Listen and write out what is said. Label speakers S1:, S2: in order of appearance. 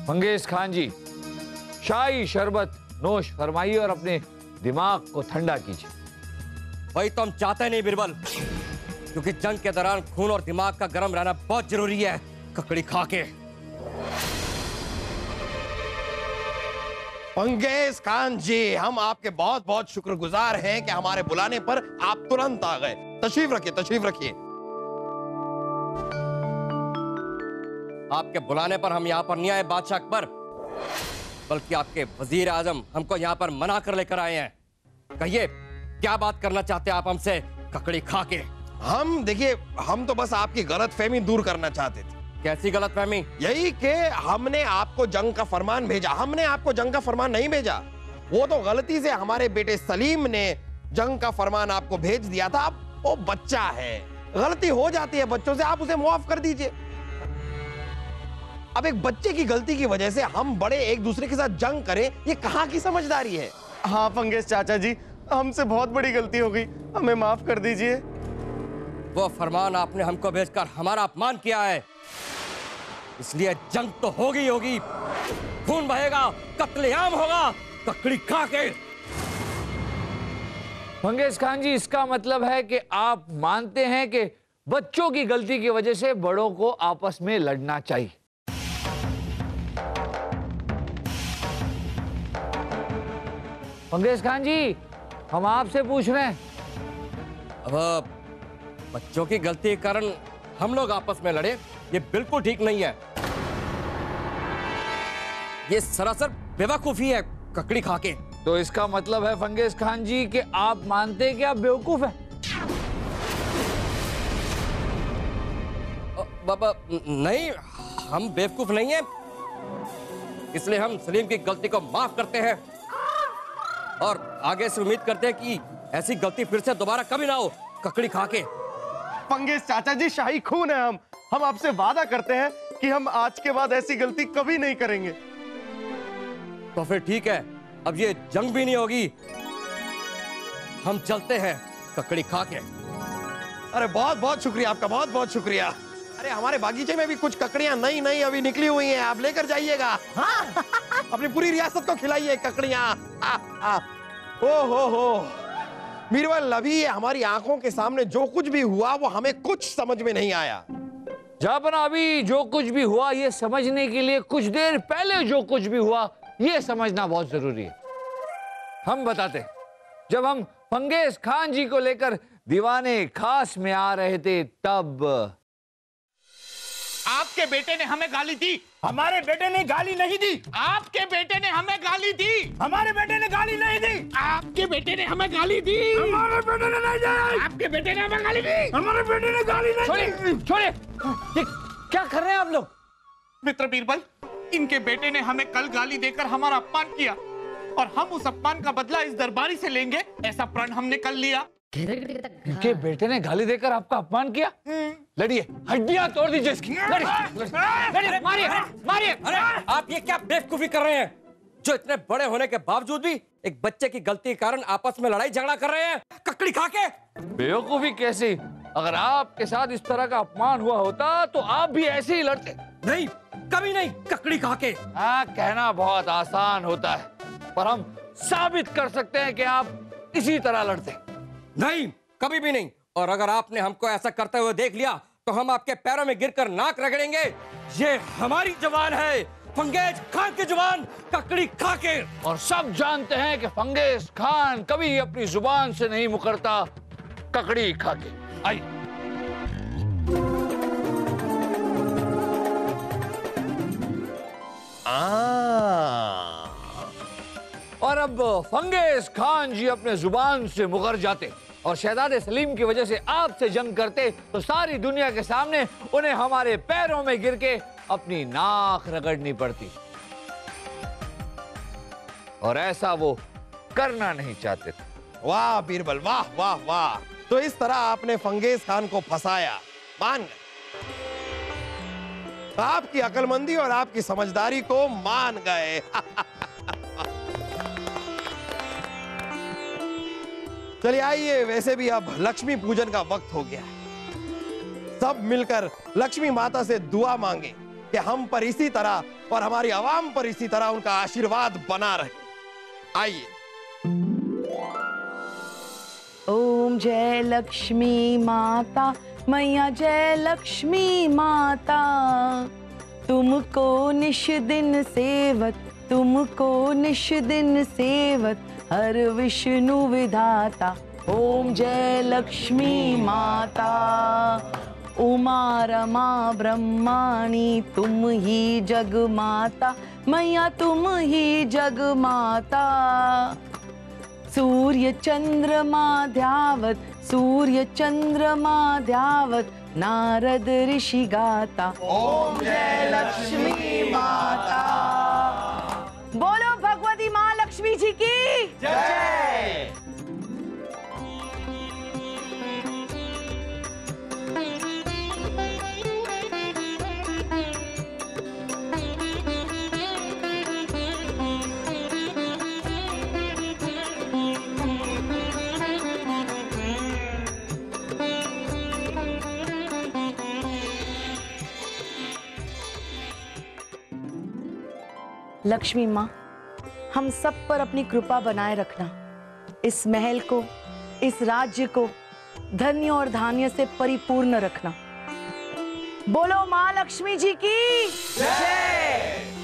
S1: मंगेज खान जी, शाही शरबत नोश फरमाइए और अपने दिमाग को ठंडा कीजिए।
S2: वही तो हम चाहते नहीं बिरबल, क्योंकि जंग के दौरान खून और दिमाग का गर्म रहना बहुत जरूरी है। ककड़ी खा के।
S3: मंगेज खान जी, हम आपके बहुत बहुत शुक्रगुजार हैं कि हमारे बुलाने पर आप तुरंत आ गए। तशरीफ रखिए, तशरीफ रखिए।
S2: आपके बुलाने पर हम यहाँ पर नहीं आए बादशाह अकबर, बल्कि आपके वजीर आजम हमको यहाँ पर मना कर लेकर आए हैं। कहिए, क्या बात करना चाहते हैं आप हमसे ककड़ी खा के?
S3: हम देखिए, हम तो बस आपकी गलतफहमी दूर करना चाहते थे।
S2: कैसी गलतफहमी?
S3: यही कि हमने आपको जंग का फरमान भेजा। हमने आपको जंग का फरमान नहीं भेजा, वो तो गलती से हमारे बेटे सलीम ने जंग का फरमान आपको भेज दिया था। अब वो बच्चा है, गलती हो जाती है बच्चों से, आप उसे माफ कर दीजिए। अब एक बच्चे की गलती की वजह से हम बड़े एक दूसरे के साथ जंग करें, ये कहाँ की समझदारी है?
S4: हाँ फंगेश चाचा जी, हमसे बहुत बड़ी गलती हो गई, हमें माफ कर दीजिए।
S2: वो फरमान आपने हमको भेजकर हमारा अपमान किया है, इसलिए जंग तो होगी होगी, खून बहेगा, कत्लेआम होगा, ककड़ी खा के।
S1: मंगेज खान जी, इसका मतलब है कि आप मानते हैं कि बच्चों की गलती की वजह से बड़ों को आपस में लड़ना चाहिए। मंगेज खान जी, हम आपसे पूछ रहे हैं।
S2: अब बच्चों की गलती के कारण हम लोग आपस में लड़े, ये बिल्कुल ठीक नहीं है। ये सरासर बेवकूफी है ककड़ी खा के।
S1: तो इसका मतलब है फंगेज खान जी कि आप मानते हैं कि आप बेवकूफ हैं?
S2: बाबा नहीं, हम बेवकूफ नहीं हैं, इसलिए हम सलीम की गलती को माफ करते हैं और आगे से उम्मीद करते हैं कि ऐसी गलती फिर से दोबारा कभी ना हो ककड़ी खा के।
S4: फंगेश चाचा जी, शाही खून है हम आपसे वादा करते हैं कि हम आज के बाद ऐसी गलती कभी नहीं करेंगे।
S2: तो फिर ठीक है, अब ये जंग भी नहीं होगी, हम चलते हैं ककड़ी खा के।
S3: अरे बहुत बहुत शुक्रिया आपका, बहुत बहुत शुक्रिया। अरे हमारे बागीचे में भी कुछ ककड़ियां नई नई अभी निकली हुई हैं, आप लेकर जाइएगा। हाँ? अपनी पूरी रियासत को खिलाइए ककड़ियां। ओ हो बीरबल, अभी हमारी आंखों के सामने जो कुछ भी हुआ वो हमें कुछ समझ में नहीं आया।
S1: जहां अभी जो कुछ भी हुआ ये समझने के लिए कुछ देर पहले जो कुछ भी हुआ ये समझना बहुत जरूरी है। हम बताते, जब हम फंगेज खान जी को लेकर दीवाने खास में आ रहे थे तब
S5: आपके बेटे ने हमें गाली दी।
S6: हमारे बेटे ने गाली नहीं दी।
S5: आपके बेटे ने हमें गाली दी।
S6: हमारे बेटे ने गाली नहीं दी।
S5: आपके बेटे ने हमें गाली दी।
S6: हमारे बेटे ने नहीं दी।
S5: आपके बेटे ने हमें गाली दी।
S6: हमारे बेटे ने गाली नहीं दी।
S1: छोड़िए, ये क्या कर रहे हैं आप लोग?
S5: मित्र बीरबल, इनके बेटे ने हमें कल गाली देकर हमारा अपमान किया और हम उस अपमान का बदला इस दरबारी से लेंगे, ऐसा प्रण हमने कल लिया।
S1: इनके बेटे ने गाली देकर आपका अपमान किया? लड़िए, हड्डियां तोड़ दीजिए इसकी। लड़िए, मारिए, मारिए।
S2: अरे आप ये क्या बेवकूफी कर रहे हैं, जो इतने बड़े होने के बावजूद भी एक बच्चे की गलती के कारण आपस में लड़ाई झगड़ा कर रहे हैं ककड़ी खा के?
S1: बेवकूफी कैसी? अगर आपके साथ इस तरह का अपमान हुआ होता तो आप भी ऐसे ही लड़ते।
S2: नहीं, कभी नहीं, ककड़ी खा के।
S1: हाँ, कहना बहुत आसान होता है, पर हम साबित कर सकते हैं कि आप इसी तरह लड़ते।
S2: नहीं, कभी भी नहीं। और अगर आपने हमको ऐसा करते हुए देख लिया तो हम आपके पैरों में गिरकर नाक रगड़ेंगे। ये हमारी जुबान है, फंगेज खान की जुबान, ककड़ी खा के।
S1: और सब जानते हैं कि फंगेज खान कभी अपनी जुबान से नहीं मुकरता, ककड़ी खा के। आइए। और अब फंगेज खान जी अपने जुबान से मुकर जाते और शहजादे सलीम की वजह से आपसे जंग करते तो सारी दुनिया के सामने उन्हें हमारे पैरों में गिर के अपनी नाक रगड़नी पड़ती, और ऐसा वो करना नहीं चाहते थे।
S3: वाह बीरबल, वाह वाह वाह। तो इस तरह आपने फंगेज खान को फंसाया, मान गए। आपकी अकलमंदी और आपकी समझदारी को मान गए। चलिए आइए, वैसे भी अब लक्ष्मी पूजन का वक्त हो गया है। सब मिलकर लक्ष्मी माता से दुआ मांगे कि हम पर इसी तरह और हमारी आवाम पर इसी तरह उनका आशीर्वाद बना रहे। आइए।
S7: ओम जय लक्ष्मी माता, मैया जय लक्ष्मी माता, तुमको निश दिन सेवत, तुमको निश दिन सेवत, हर विष्णु विधाता। ओम जय लक्ष्मी माता, उमा रमा ब्रह्माणी, तुम ही जग माता, मैया तुम ही जग माता। सूर्य चंद्रमा ध्यावत, सूर्य चंद्रमा ध्यावत, नारद ऋषि गाता। ओम जय लक्ष्मी माता। बोलो भगवती माँ लक्ष्मी जी की जय। लक्ष्मी माँ, हम सब पर अपनी कृपा बनाए रखना। इस महल को, इस राज्य को धन्य और धान्य से परिपूर्ण रखना। बोलो माँ लक्ष्मी जी की जय।